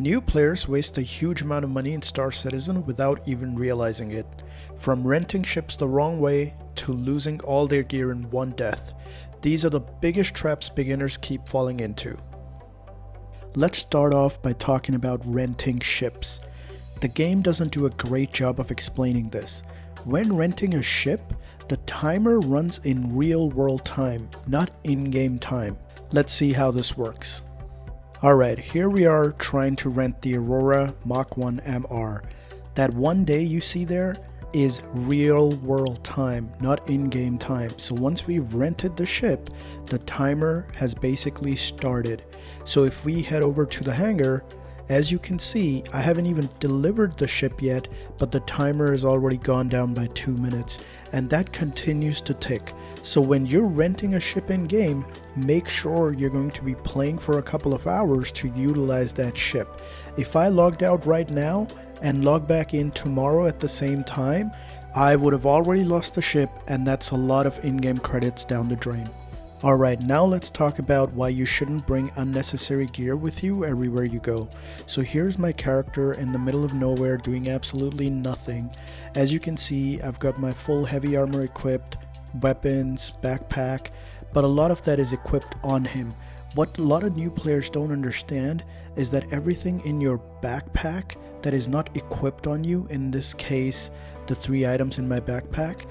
New players waste a huge amount of money in Star Citizen without even realizing it, from renting ships the wrong way to losing all their gear in one death. These are the biggest traps beginners keep falling into. Let's start off by talking about renting ships. The game doesn't do a great job of explaining this. When renting a ship, the timer runs in real world time, not in-game time. Let's see how this works. Alright, here we are trying to rent the Aurora Mach 1 MR. That 1 day you see there is real world time, not in-game time. So once we've rented the ship, the timer has basically started. So if we head over to the hangar, as you can see, I haven't even delivered the ship yet, but the timer has already gone down by 2 minutes, and that continues to tick. So when you're renting a ship in game, make sure you're going to be playing for a couple of hours to utilize that ship. If I logged out right now and log back in tomorrow at the same time, I would have already lost the ship, and that's a lot of in-game credits down the drain. Alright, now let's talk about why you shouldn't bring unnecessary gear with you everywhere you go. So here's my character in the middle of nowhere doing absolutely nothing. As you can see, I've got my full heavy armor equipped, weapons, backpack, but a lot of that is equipped on him. What a lot of new players don't understand is that everything in your backpack that is not equipped on you, in this case the 3 items in my backpack,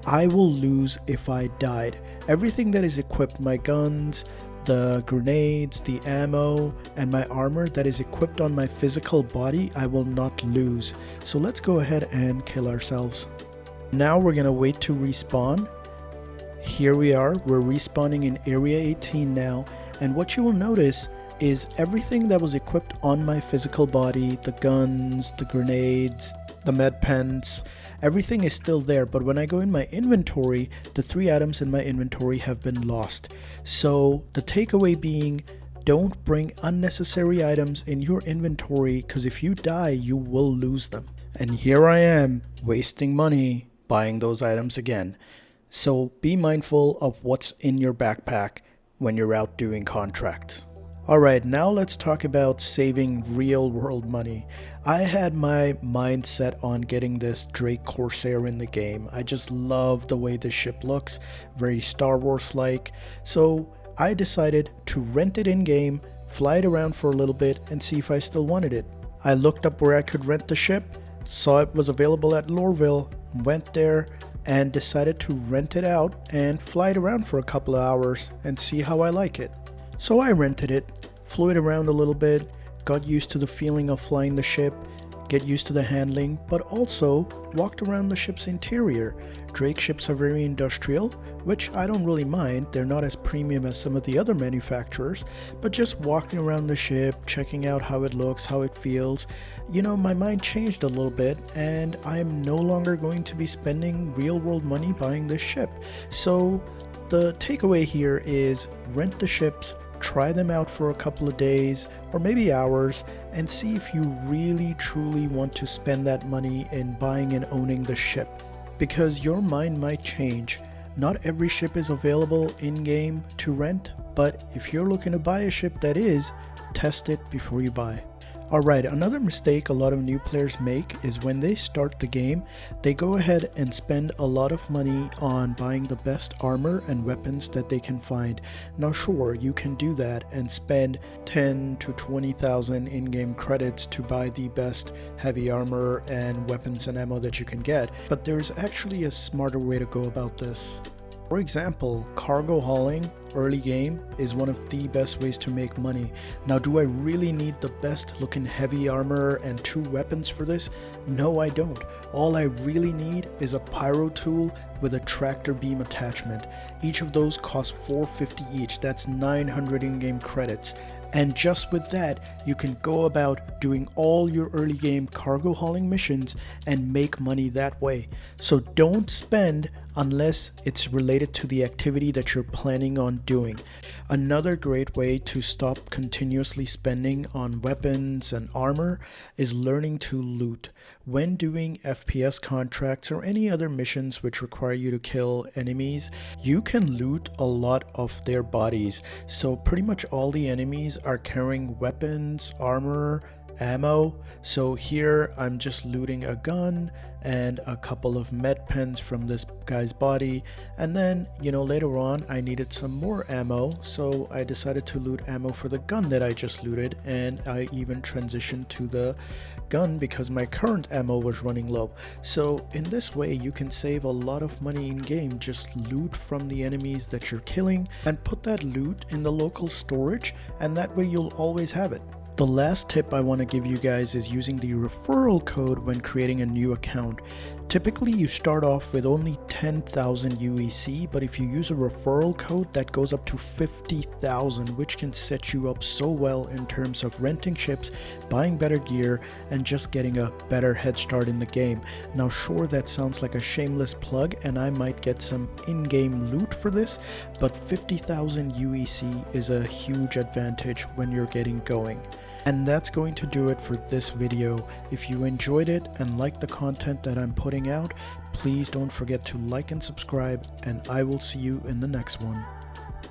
I will lose if I died. Everything that is equipped, my guns, the grenades, the ammo, and my armor that is equipped on my physical body, I will not lose. So let's go ahead and kill ourselves. Now we're gonna wait to respawn. Here we are, we're respawning in Area 18 now, and what you will notice is everything that was equipped on my physical body, the guns, the grenades, the med pens, everything is still there, but when I go in my inventory, the 3 items in my inventory have been lost. So the takeaway being, don't bring unnecessary items in your inventory, because if you die, you will lose them. And here I am, wasting money buying those items again. So be mindful of what's in your backpack when you're out doing contracts. Alright, now let's talk about saving real world money. I had my mindset on getting this Drake Corsair in the game. I just love the way the ship looks, very Star Wars like. So I decided to rent it in game, fly it around for a little bit, and see if I still wanted it. I looked up where I could rent the ship, saw it was available at Lorville, went there, and decided to rent it out and fly it around for a couple of hours and see how I like it. So I rented it, flew it around a little bit, got used to the feeling of flying the ship, get used to the handling, but also walked around the ship's interior. Drake ships are very industrial, which I don't really mind. They're not as premium as some of the other manufacturers, but just walking around the ship, checking out how it looks, how it feels, you know, my mind changed a little bit, and I'm no longer going to be spending real world money buying this ship. So the takeaway here is rent the ships, try them out for a couple of days or maybe hours, and see if you really truly want to spend that money in buying and owning the ship, because your mind might change. Not every ship is available in game to rent, but if you're looking to buy a ship that is, test it before you buy. Alright, another mistake a lot of new players make is when they start the game, they go ahead and spend a lot of money on buying the best armor and weapons that they can find. Now sure, you can do that and spend 10 to 20,000 in-game credits to buy the best heavy armor and weapons and ammo that you can get, but there's actually a smarter way to go about this. For example, cargo hauling early game is one of the best ways to make money. Now, do I really need the best looking heavy armor and 2 weapons for this? No, I don't. All I really need is a pyro tool with a tractor beam attachment. Each of those costs $450 each. That's 900 in-game credits. And just with that, you can go about doing all your early game cargo hauling missions and make money that way. So don't spend unless it's related to the activity that you're planning on doing. Another great way to stop continuously spending on weapons and armor is learning to loot. When doing FPS contracts or any other missions which require you to kill enemies, you can loot a lot of their bodies. So pretty much all the enemies are carrying weapons, armor, ammo. So here I'm just looting a gun and a couple of med pens from this guy's body, and then later on I needed some more ammo, so I decided to loot ammo for the gun that I just looted, and I even transitioned to the gun because my current ammo was running low. So in this way you can save a lot of money in game. Just loot from the enemies that you're killing and put that loot in the local storage, and that way you'll always have it. The last tip I want to give you guys is using the referral code when creating a new account. Typically you start off with only 10,000 UEC, but if you use a referral code that goes up to 50,000, which can set you up so well in terms of renting ships, buying better gear, and just getting a better head start in the game. Now sure, that sounds like a shameless plug and I might get some in-game loot for this, but 50,000 UEC is a huge advantage when you're getting going. And that's going to do it for this video. If you enjoyed it and like the content that I'm putting out, please don't forget to like and subscribe, and I will see you in the next one.